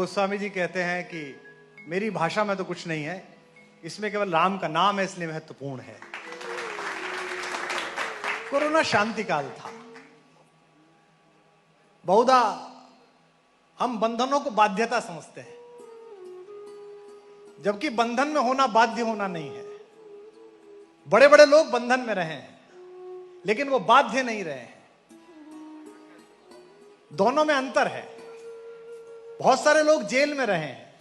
गोस्वामी जी कहते हैं कि मेरी भाषा में तो कुछ नहीं है, इसमें केवल राम का नाम है इसलिए महत्वपूर्ण है। कोरोना शांति काल था। बहुधा हम बंधनों को बाध्यता समझते हैं, जबकि बंधन में होना बाध्य होना नहीं है। बड़े बड़े लोग बंधन में रहे हैं लेकिन वो बाध्य नहीं रहे हैं, दोनों में अंतर है। बहुत सारे लोग जेल में रहे हैं,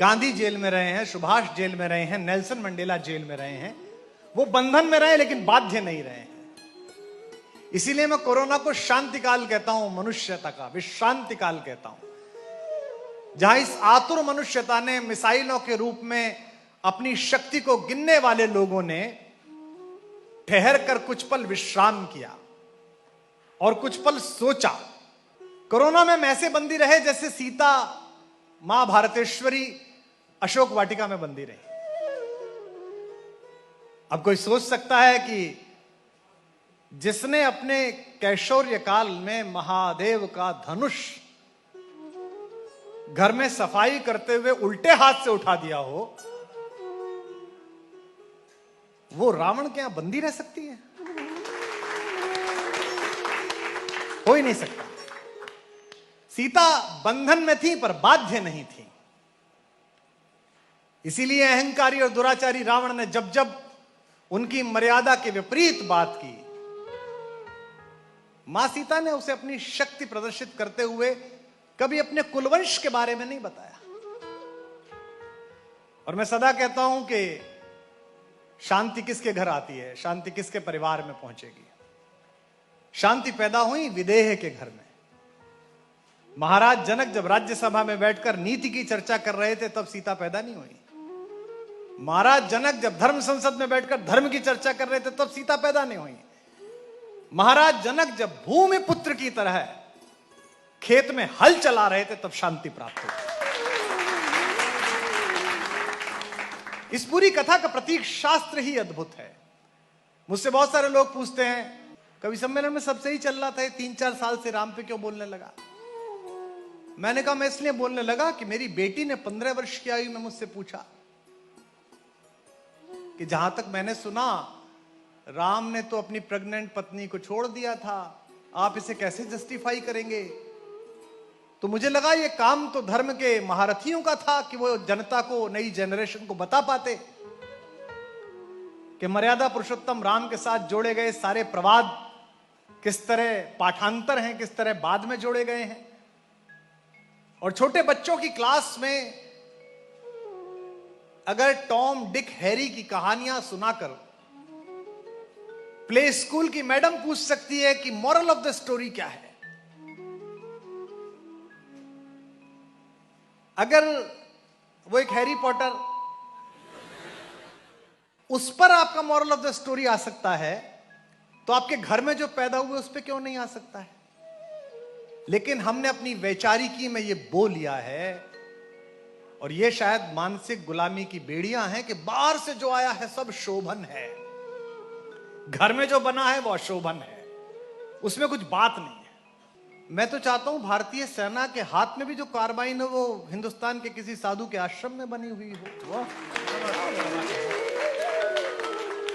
गांधी जेल में रहे हैं, सुभाष जेल में रहे हैं, नेल्सन मंडेला जेल में रहे हैं। वो बंधन में रहे लेकिन बाध्य नहीं रहे हैं। इसीलिए मैं कोरोना को शांति काल कहता हूं, मनुष्यता का विश्रांति काल कहता हूं, जहां इस आतुर मनुष्यता ने मिसाइलों के रूप में अपनी शक्ति को गिनने वाले लोगों ने ठहर कर कुछ पल विश्राम किया और कुछ पल सोचा। कोरोना में हम ऐसे बंदी रहे जैसे सीता मां भारतेश्वरी अशोक वाटिका में बंदी रही। अब कोई सोच सकता है कि जिसने अपने कैशोर्य काल में महादेव का धनुष घर में सफाई करते हुए उल्टे हाथ से उठा दिया हो, वो रावण के यहां बंदी रह सकती है? हो ही नहीं सकता। सीता बंधन में थी पर बाध्य नहीं थी। इसीलिए अहंकारी और दुराचारी रावण ने जब जब उनकी मर्यादा के विपरीत बात की, मां सीता ने उसे अपनी शक्ति प्रदर्शित करते हुए कभी अपने कुलवंश के बारे में नहीं बताया। और मैं सदा कहता हूं कि शांति किसके घर आती है, शांति किसके परिवार में पहुंचेगी। शांति पैदा हुई विदेह के घर में। महाराज जनक जब राज्यसभा में बैठकर नीति की चर्चा कर रहे थे तब सीता पैदा नहीं हुई। महाराज जनक जब धर्म संसद में बैठकर धर्म की चर्चा कर रहे थे तब सीता पैदा नहीं हुई। महाराज जनक जब भूमि पुत्र की तरह खेत में हल चला रहे थे तब शांति प्राप्त हुई। इस पूरी कथा का प्रतीक शास्त्र ही अद्भुत है। मुझसे बहुत सारे लोग पूछते हैं, कवि सम्मेलन में सबसे ही चल रहा था, 3-4 साल से राम पे क्यों बोलने लगा? मैंने कहा मैं इसलिए बोलने लगा कि मेरी बेटी ने 15 वर्ष की आयु में मुझसे पूछा कि जहां तक मैंने सुना राम ने तो अपनी प्रेग्नेंट पत्नी को छोड़ दिया था, आप इसे कैसे जस्टिफाई करेंगे? तो मुझे लगा ये काम तो धर्म के महारथियों का था कि वो जनता को, नई जनरेशन को बता पाते कि मर्यादा पुरुषोत्तम राम के साथ जोड़े गए सारे प्रवाद किस तरह पाठांतर हैं, किस तरह बाद में जोड़े गए हैं। और छोटे बच्चों की क्लास में अगर टॉम, डिक, हैरी की कहानियां सुनाकर प्ले स्कूल की मैडम पूछ सकती है कि मॉरल ऑफ द स्टोरी क्या है, अगर वो एक हैरी पॉटर, उस पर आपका मॉरल ऑफ द स्टोरी आ सकता है, तो आपके घर में जो पैदा हुए उस पर क्यों नहीं आ सकता है? लेकिन हमने अपनी वैचारिकी में ये बो लिया है, और ये शायद मानसिक गुलामी की बेड़ियां हैं कि बाहर से जो आया है सब शोभन है, घर में जो बना है वो अशोभन है, उसमें कुछ बात नहीं है। मैं तो चाहता हूं भारतीय सेना के हाथ में भी जो कार्बाइन है वो हिंदुस्तान के किसी साधु के आश्रम में बनी हुई हो।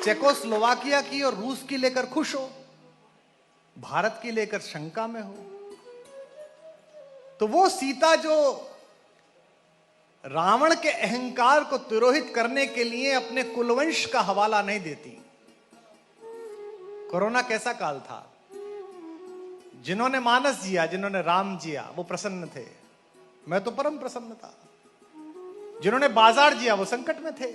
चेकोस्लोवाकिया की और रूस की लेकर खुश हो, भारत की लेकर शंका में हो। तो वो सीता जो रावण के अहंकार को तिरोहित करने के लिए अपने कुलवंश का हवाला नहीं देती। कोरोना कैसा काल था? जिन्होंने मानस जिया, जिन्होंने राम जिया, वो प्रसन्न थे। मैं तो परम प्रसन्न था। जिन्होंने बाजार जिया वो संकट में थे।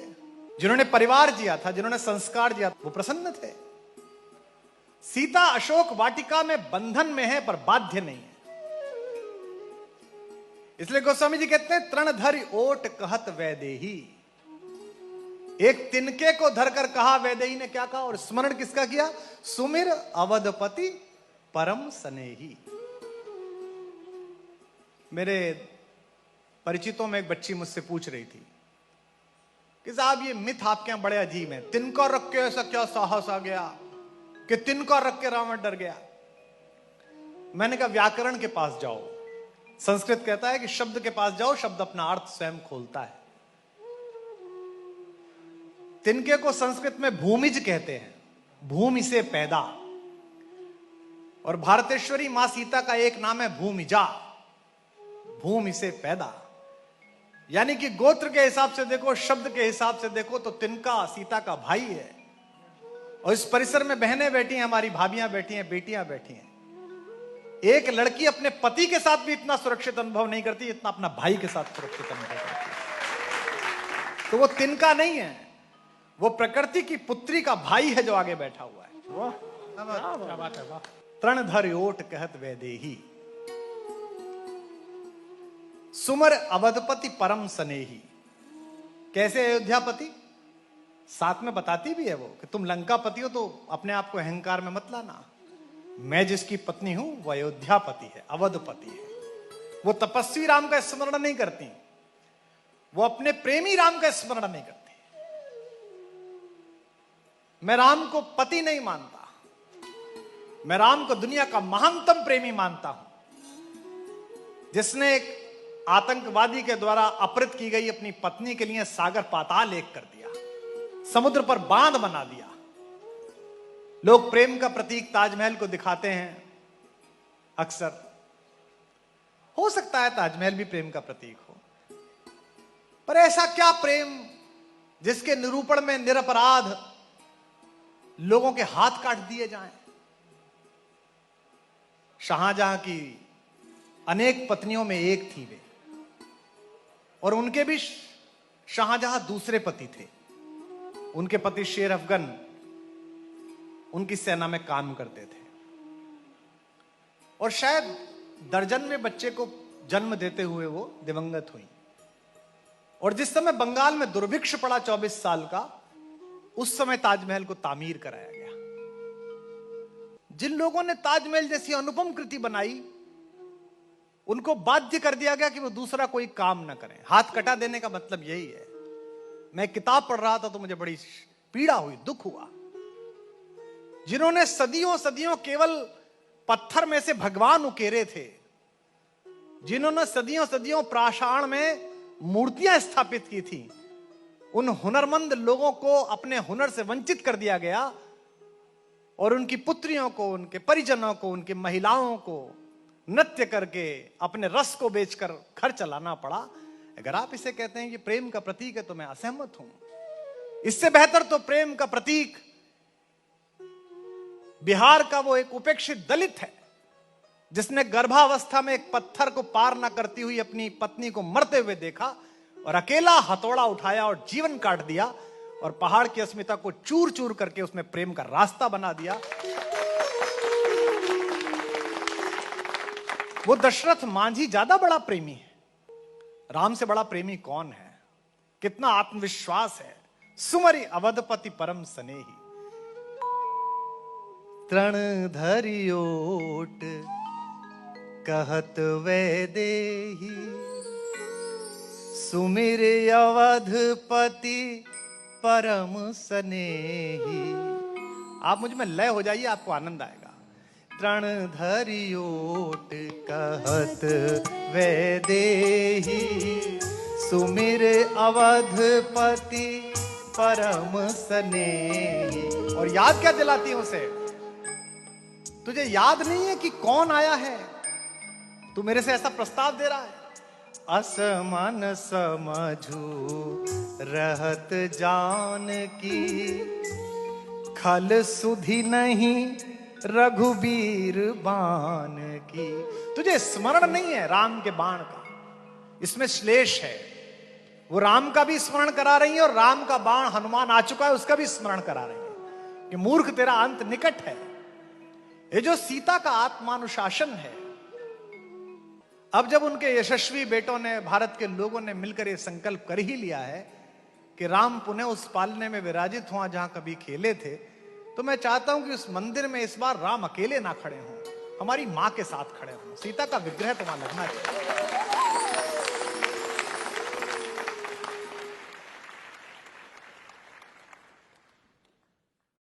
जिन्होंने परिवार जिया था, जिन्होंने संस्कार जिया वो प्रसन्न थे। सीता अशोक वाटिका में बंधन में है पर बाध्य नहीं है। इसलिए गोस्वामी जी कहते हैं तृणधरि ओट कहत वैदेही। एक तिनके को धरकर कहा, वैदेही ने क्या कहा और स्मरण किसका किया? सुमिर अवधपति परम स्नेही। मेरे परिचितों में एक बच्ची मुझसे पूछ रही थी कि साहब ये मिथ आपके यहां बड़े अजीब हैं, तिनका रख के ऐसा क्या साहस आ गया कि तिनका रख के रावण डर गया? मैंने कहा व्याकरण के पास जाओ, संस्कृत कहता है कि शब्द के पास जाओ, शब्द अपना अर्थ स्वयं खोलता है। तिनके को संस्कृत में भूमिज कहते हैं, भूमि से पैदा। और भारतेश्वरी मां सीता का एक नाम है भूमिजा, भूमि से पैदा। यानी कि गोत्र के हिसाब से देखो, शब्द के हिसाब से देखो तो तिनका सीता का भाई है। और इस परिसर में बहनें बैठी हैं, हमारी भाभियां बैठी हैं, बेटियां बैठी हैं। एक लड़की अपने पति के साथ भी इतना सुरक्षित अनुभव नहीं करती जितना अपना भाई के साथ सुरक्षित अनुभव करती है। तो वो तिनका नहीं है, वो प्रकृति की पुत्री का भाई है जो आगे बैठा हुआ है। तृणधर ओट कहत वैदेही, सुमर अवधपति परम सनेही। कैसे अयोध्यापति? साथ में बताती भी है वो कि तुम लंकापति हो तो अपने आप को अहंकार में मत लाना। मैं जिसकी पत्नी हूं वो अयोध्यापति है, अवधपति है। वो तपस्वी राम का स्मरण नहीं करती, वो अपने प्रेमी राम का स्मरण नहीं करती। मैं राम को पति नहीं मानता, मैं राम को दुनिया का महानतम प्रेमी मानता हूं, जिसने एक आतंकवादी के द्वारा अपहृत की गई अपनी पत्नी के लिए सागर पाताल एक कर दिया, समुद्र पर बांध बना दिया। लोग प्रेम का प्रतीक ताजमहल को दिखाते हैं अक्सर। हो सकता है ताजमहल भी प्रेम का प्रतीक हो, पर ऐसा क्या प्रेम जिसके निरूपण में निरपराध लोगों के हाथ काट दिए जाएं? शाहजहां की अनेक पत्नियों में एक थी वे, और उनके भी शाहजहां दूसरे पति थे। उनके पति शेर अफगन उनकी सेना में काम करते थे, और शायद दर्जन में बच्चे को जन्म देते हुए वो दिवंगत हुई। और जिस समय बंगाल में दुर्भिक्ष पड़ा 24 साल का, उस समय ताजमहल को तामीर कराया गया। जिन लोगों ने ताजमहल जैसी अनुपम कृति बनाई, उनको बाध्य कर दिया गया कि वो दूसरा कोई काम ना करें। हाथ कटा देने का मतलब यही है। मैं किताब पढ़ रहा था तो मुझे बड़ी पीड़ा हुई, दुख हुआ। जिन्होंने सदियों सदियों केवल पत्थर में से भगवान उकेरे थे, जिन्होंने सदियों सदियों प्राषाण में मूर्तियां स्थापित की थी, उन हुनरमंद लोगों को अपने हुनर से वंचित कर दिया गया, और उनकी पुत्रियों को, उनके परिजनों को, उनकी महिलाओं को नृत्य करके अपने रस को बेचकर घर चलाना पड़ा। अगर आप इसे कहते हैं कि प्रेम का प्रतीक है तो मैं असहमत हूं। इससे बेहतर तो प्रेम का प्रतीक बिहार का वो एक उपेक्षित दलित है, जिसने गर्भावस्था में एक पत्थर को पार ना करती हुई अपनी पत्नी को मरते हुए देखा और अकेला हथौड़ा उठाया और जीवन काट दिया, और पहाड़ की अस्मिता को चूर चूर करके उसमें प्रेम का रास्ता बना दिया। वो दशरथ मांझी ज्यादा बड़ा प्रेमी है। राम से बड़ा प्रेमी कौन है? कितना आत्मविश्वास है। सुमरि अवधपति परम सनेही, तृण धरि ओट कहत वैदेही, सुमिर अवधपति परम सनेही। आप मुझ में लय हो जाइए, आपको आनंद आएगा। तृण धरि ओट कहत वैदेही, सुमिर अवधपति परम स्नेही। और याद क्या दिलाती है उसे? तुझे याद नहीं है कि कौन आया है? तू मेरे से ऐसा प्रस्ताव दे रहा है। असमन समझू रहत जान की, खल सुधि नहीं रघुबीर बाण की। तुझे स्मरण नहीं है राम के बाण का? इसमें श्लेष है। वो राम का भी स्मरण करा रही है और राम का बाण हनुमान आ चुका है उसका भी स्मरण करा रही है कि मूर्ख तेरा अंत निकट है। ये जो सीता का आत्मानुशासन है, अब जब उनके यशस्वी बेटों ने, भारत के लोगों ने मिलकर ये संकल्प कर ही लिया है कि राम पुनः उस पालने में विराजित हुआ जहां कभी खेले थे, तो मैं चाहता हूं कि उस मंदिर में इस बार राम अकेले ना खड़े हों, हमारी मां के साथ खड़े हों। सीता का विग्रह तो वहां लगना चाहिए।